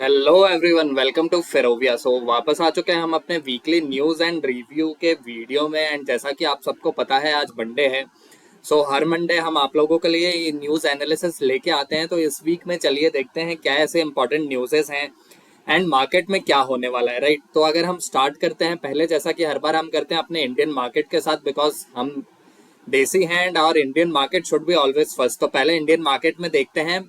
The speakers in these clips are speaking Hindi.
हेलो एवरीवन, वेलकम टू फेरोविया। वापस आ चुके हैं हम अपने वीकली न्यूज़ एंड रिव्यू के वीडियो में। एंड जैसा कि आप सबको पता है, आज मंडे है। हर मंडे हम आप लोगों के लिए न्यूज़ एनालिसिस लेके आते हैं। तो इस वीक में चलिए देखते हैं क्या ऐसे इंपॉर्टेंट न्यूज़ेस हैं एंड मार्केट में क्या होने वाला है, राइट। तो अगर हम स्टार्ट करते हैं पहले, जैसा कि हर बार हम करते हैं अपने इंडियन मार्केट के साथ, बिकॉज हम देसी हैं एंड और Indian market should be always first. तो पहले इंडियन मार्केट में देखते हैं।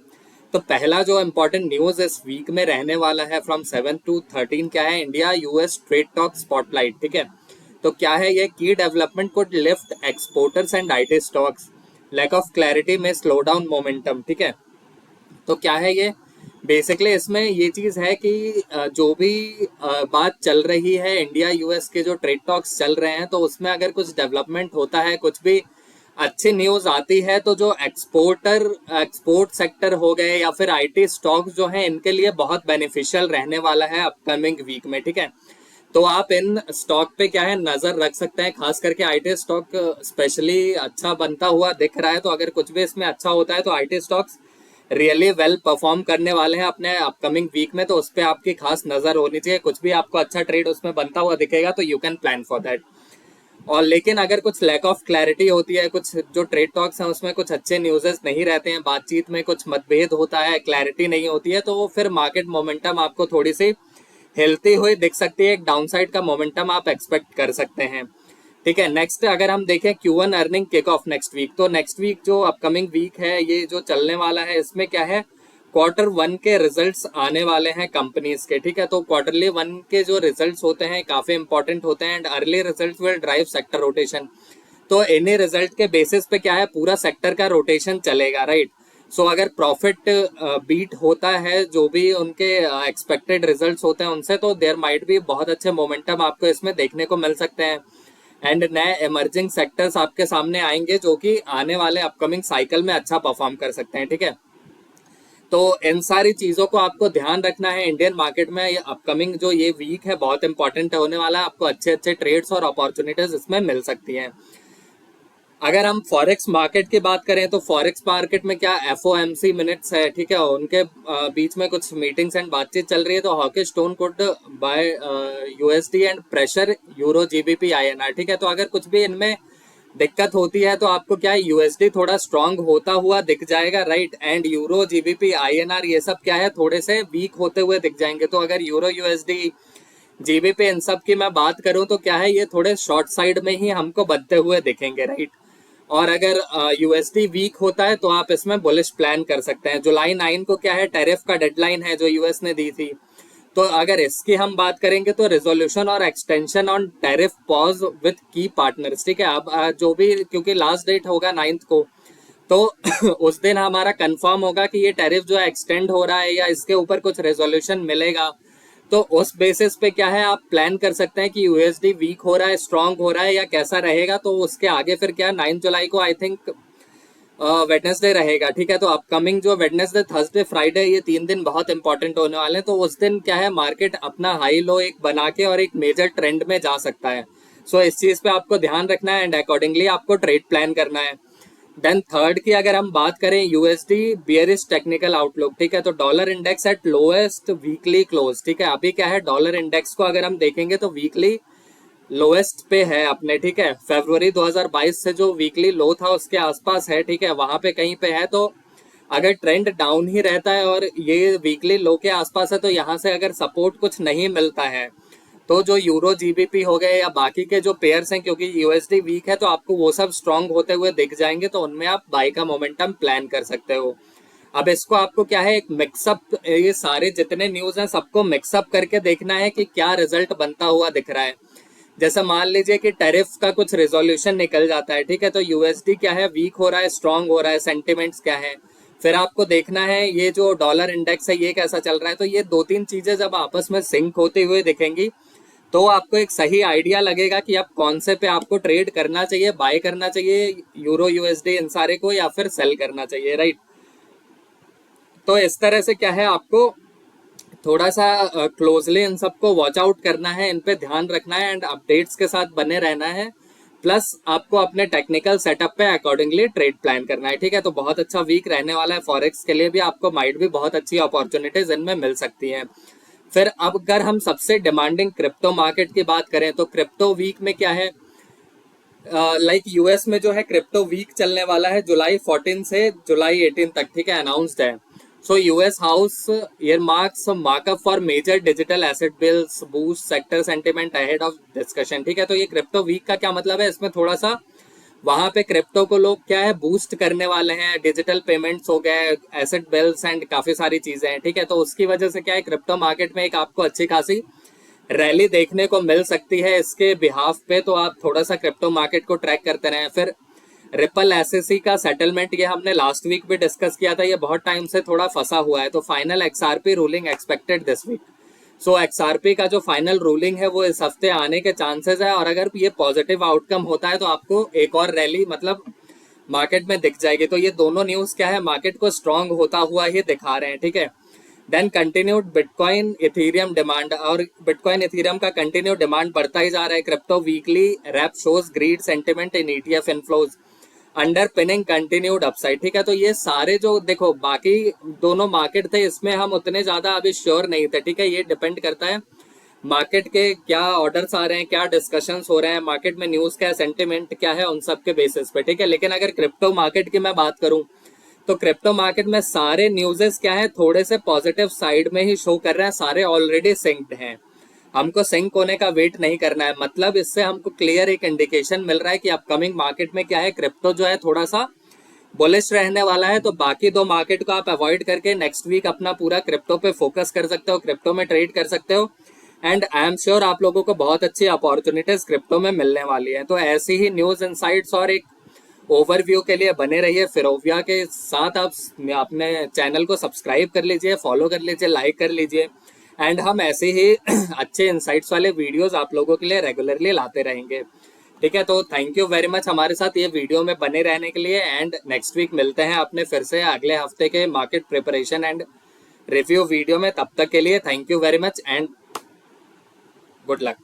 तो पहला जो इम्पोर्टेंट न्यूज इस वीक में रहने वाला है फ्रॉम 7 to 13 क्या है, India US trade talk spotlight, ठीक है। तो क्या है ये, की development could lift exporters and IT stocks, lack of clarity में स्लो डाउन मोमेंटम, ठीक है। तो क्या है ये, बेसिकली इसमें ये चीज है कि जो भी बात चल रही है, इंडिया यूएस के जो ट्रेड टॉक्स चल रहे हैं, तो उसमें अगर कुछ डेवलपमेंट होता है, कुछ भी अच्छी न्यूज आती है, तो जो एक्सपोर्ट सेक्टर हो गए या फिर आईटी स्टॉक्स जो हैं, इनके लिए बहुत बेनिफिशियल रहने वाला है अपकमिंग वीक में, ठीक है। तो आप इन स्टॉक पे क्या है नजर रख सकते हैं, खास करके आईटी स्टॉक स्पेशली अच्छा बनता हुआ दिख रहा है। तो अगर कुछ भी इसमें अच्छा होता है तो IT stocks really well perform करने वाले हैं अपने अपकमिंग वीक में। तो उस पर आपकी खास नजर होनी चाहिए। कुछ भी आपको अच्छा ट्रेड उसमें बनता हुआ दिखेगा तो you can plan for that. और लेकिन अगर कुछ लैक ऑफ क्लैरिटी होती है, कुछ जो ट्रेड टॉक्स हैं उसमें कुछ अच्छे न्यूज़ेस नहीं रहते हैं, बातचीत में कुछ मतभेद होता है, क्लैरिटी नहीं होती है, तो फिर मार्केट मोमेंटम आपको थोड़ी सी हिलती हुई दिख सकती है। एक डाउनसाइड का मोमेंटम आप एक्सपेक्ट कर सकते हैं, ठीक है। नेक्स्ट अगर हम देखें Q1 earning kick off next week, तो नेक्स्ट वीक जो अपकमिंग वीक है, ये जो चलने वाला है, इसमें क्या है, Q1 के रिजल्ट्स आने वाले हैं कंपनीज के, ठीक है। तो Q1 के जो रिजल्ट्स होते हैं काफी इंपॉर्टेंट होते हैं and early results will drive sector rotation. तो इन्हीं रिजल्ट के बेसिस पे क्या है, पूरा सेक्टर का रोटेशन चलेगा, राइट। अगर प्रॉफिट बीट होता है, जो भी उनके एक्सपेक्टेड रिजल्ट्स होते हैं उनसे, तो देयर माइट भी बहुत अच्छे मोमेंटम आपको इसमें देखने को मिल सकते हैं। एंड नए इमर्जिंग सेक्टर्स आपके सामने आएंगे जो कि आने वाले अपकमिंग साइकिल में अच्छा परफॉर्म कर सकते हैं, ठीक है। तो इन सारी चीजों को आपको ध्यान रखना है इंडियन मार्केट में। ये अपकमिंग जो ये वीक है बहुत इंपॉर्टेंट होने वाला है। आपको अच्छे अच्छे ट्रेड्स और अपॉर्चुनिटीज इसमें मिल सकती हैं। अगर हम फॉरेक्स मार्केट की बात करें तो फॉरेक्स मार्केट में क्या FOMC मिनट्स है, ठीक है। उनके बीच में कुछ मीटिंग्स एंड बातचीत चल रही है। तो hawkish tone could bye USD and pressure euro GBP INR, ठीक है। तो अगर कुछ भी इनमें दिक्कत होती है तो आपको क्या है, USD थोड़ा स्ट्रांग होता हुआ दिख जाएगा, right. And euro GBP INR ये सब क्या है, थोड़े से वीक होते हुए दिख जाएंगे। तो अगर यूरो USD GBP इन सब की मैं बात करूं तो क्या है, ये थोड़े शॉर्ट साइड में ही हमको बनते हुए दिखेंगे, राइट। और अगर USD वीक होता है तो आप इसमें बुलिश प्लान कर सकते हैं। जुलाई 9 को क्या है, टैरिफ का डेडलाइन है जो यूएस ने दी थी। तो अगर इसकी हम बात करेंगे तो रेजोल्यूशन और extension on tariff pause with की पार्टनर्स, ठीक है। अब जो भी, क्योंकि लास्ट डेट होगा 9 को, तो उस दिन हमारा कंफर्म होगा कि ये टैरिफ जो है एक्सटेंड हो रहा है या इसके ऊपर कुछ रेजोल्यूशन मिलेगा। तो उस बेसिस पे क्या है, आप प्लान कर सकते हैं कि USD वीक हो रहा है, स्ट्रांग हो रहा है या कैसा रहेगा। तो उसके आगे फिर क्या, 9 जुलाई को आई थिंक वेडनेसडे रहेगा, ठीक है। तो अपकमिंग जो वेडनेसडे, थर्सडे, फ्राइडे, ये 3 दिन बहुत इंपॉर्टेंट होने वाले हैं। तो उस दिन क्या है, मार्केट अपना हाई लो एक बना के और एक मेजर ट्रेंड में जा सकता है। इस चीज पे आपको ध्यान रखना है एंड अकॉर्डिंगली आपको ट्रेड प्लान करना है। देन थर्ड की अगर हम बात करें, USD बियरिश टेक्निकल आउटलुक, ठीक है। तो dollar index eight lowest weekly close, ठीक है। अभी क्या है, डॉलर इंडेक्स को अगर हम देखेंगे तो वीकली लोएस्ट पे है अपने, ठीक है। फरवरी 2022 से जो वीकली लो था उसके आसपास है, ठीक है, वहां पे कहीं पे है। तो अगर ट्रेंड डाउन ही रहता है और ये वीकली लो के आसपास है, तो यहाँ से अगर सपोर्ट कुछ नहीं मिलता है, तो जो यूरो GBP हो गए या बाकी के जो पेयर्स हैं, क्योंकि USD वीक है तो आपको वो सब स्ट्रांग होते हुए दिख जाएंगे, तो उनमें आप बाई का मोमेंटम प्लान कर सकते हो। अब इसको आपको क्या है, एक मिक्सअप, ये सारे जितने न्यूज हैं सबको मिक्सअप करके देखना है कि क्या रिजल्ट बनता हुआ दिख रहा है। जैसे मान लीजिए कि टैरिफ का कुछ रेजोल्यूशन निकल जाता है, ठीक है। तो USD क्या है, वीक हो रहा है, स्ट्रांग हो रहा है, सेंटिमेंट्स क्या है। फिर आपको देखना है ये जो डॉलर इंडेक्स है ये कैसा चल रहा है। तो ये 2-3 चीजें जब आपस में सिंक होती हुई दिखेंगी तो आपको एक सही आइडिया लगेगा कि आप कौन से पे आपको ट्रेड करना चाहिए, बाय करना चाहिए यूरो USD इन सारे को, या फिर सेल करना चाहिए, राइट। तो इस तरह से क्या है, आपको थोड़ा सा क्लोजली इन सबको वॉच आउट करना है, इन पे ध्यान रखना है एंड अपडेट्स के साथ बने रहना है। प्लस आपको अपने टेक्निकल सेटअप पे अकॉर्डिंगली ट्रेड प्लान करना है, ठीक है। तो बहुत अच्छा वीक रहने वाला है फॉरेक्स के लिए भी, आपको माइट भी बहुत अच्छी अपॉर्चुनिटीज इनमें मिल सकती हैं। फिर अब अगर हम सबसे डिमांडिंग क्रिप्टो मार्केट की बात करें तो क्रिप्टो वीक में क्या है, लाइक यूएस में जो है क्रिप्टो वीक चलने वाला है जुलाई 14 से जुलाई 18 तक, ठीक है, अनाउंस्ड है। So US House year marks markup for major digital asset bills boost sector sentiment ahead of discussion, ठीक है। तो ये क्रिप्टो वीक का क्या मतलब है, इसमें थोड़ा सा वहां पे क्रिप्टो को लोग क्या है बूस्ट करने वाले हैं, डिजिटल पेमेंट्स हो गए, एसेट बिल्स एंड काफी सारी चीजें हैं, ठीक है। तो उसकी वजह से क्या है क्रिप्टो मार्केट में एक आपको अच्छी खासी रैली देखने को मिल सकती है इसके बिहाफ पे। तो आप थोड़ा सा क्रिप्टो मार्केट को ट्रैक करते रहें। फिर रिपल एसएससी का सेटलमेंट, ये हमने लास्ट वीक भी डिस्कस किया था, ये बहुत टाइम से थोड़ा फंसा हुआ है। तो final XRP ruling expected this week. So XRP का जो फाइनल रूलिंग है वो इस हफ्ते आने के चांसेस है, और अगर ये पॉजिटिव आउटकम होता है तो आपको एक और रैली मतलब मार्केट में दिख जाएगी। तो ये दोनों न्यूज क्या है मार्केट को स्ट्रांग होता हुआ ही दिखा रहे हैं, ठीक है। Then continued Bitcoin Ethereum demand, और बिटकॉइन इथेरियम का कंटिन्यू डिमांड बढ़ता ही जा रहा है। Crypto weekly wrap shows greed sentiment in ETF inflows underpinning continued upside, ठीक है। तो ये सारे जो देखो बाकी दोनों मार्केट थे इसमें हम उतने ज्यादा अभी श्योर नहीं थे, ठीक है। ये डिपेंड करता है मार्केट के क्या ऑर्डर्स आ रहे हैं, क्या डिस्कशंस हो रहे हैं मार्केट में, न्यूज क्या है, सेंटिमेंट क्या है, उन सब के बेसिस पे, ठीक है। लेकिन अगर क्रिप्टो मार्केट की मैं बात करूं तो क्रिप्टो मार्केट में सारे न्यूज़ेस क्या है थोड़े से पॉजिटिव साइड में ही शो कर रहे हैं, सारे ऑलरेडी सिंक्ड हैं। हमको सिंक होने का वेट नहीं करना है, मतलब इससे हमको क्लियर एक इंडिकेशन मिल रहा है कि अपकमिंग मार्केट में क्या है क्रिप्टो जो है थोड़ा सा बुलिश रहने वाला है। तो बाकी दो मार्केट को आप अवॉइड करके नेक्स्ट वीक अपना पूरा क्रिप्टो पे फोकस कर सकते हो, क्रिप्टो में ट्रेड कर सकते हो। एंड आई एम श्योर आप लोगों को बहुत अच्छी अपॉर्चुनिटीज क्रिप्टो में मिलने वाली है। तो ऐसी ही न्यूज इनसाइट्स और एक ओवरव्यू के लिए बने रहिए फिरोविया के साथ। आप अपने चैनल को सब्सक्राइब कर लीजिए, फॉलो कर लीजिए, लाइक कर लीजिए, एंड हम ऐसे ही अच्छे इंसाइट्स वाले वीडियोस आप लोगों के लिए रेगुलरली लाते रहेंगे, ठीक है। तो थैंक यू वेरी मच हमारे साथ ये वीडियो में बने रहने के लिए, एंड नेक्स्ट वीक मिलते हैं अपने फिर से अगले हफ्ते के market preparation and review video में। तब तक के लिए thank you very much and good luck.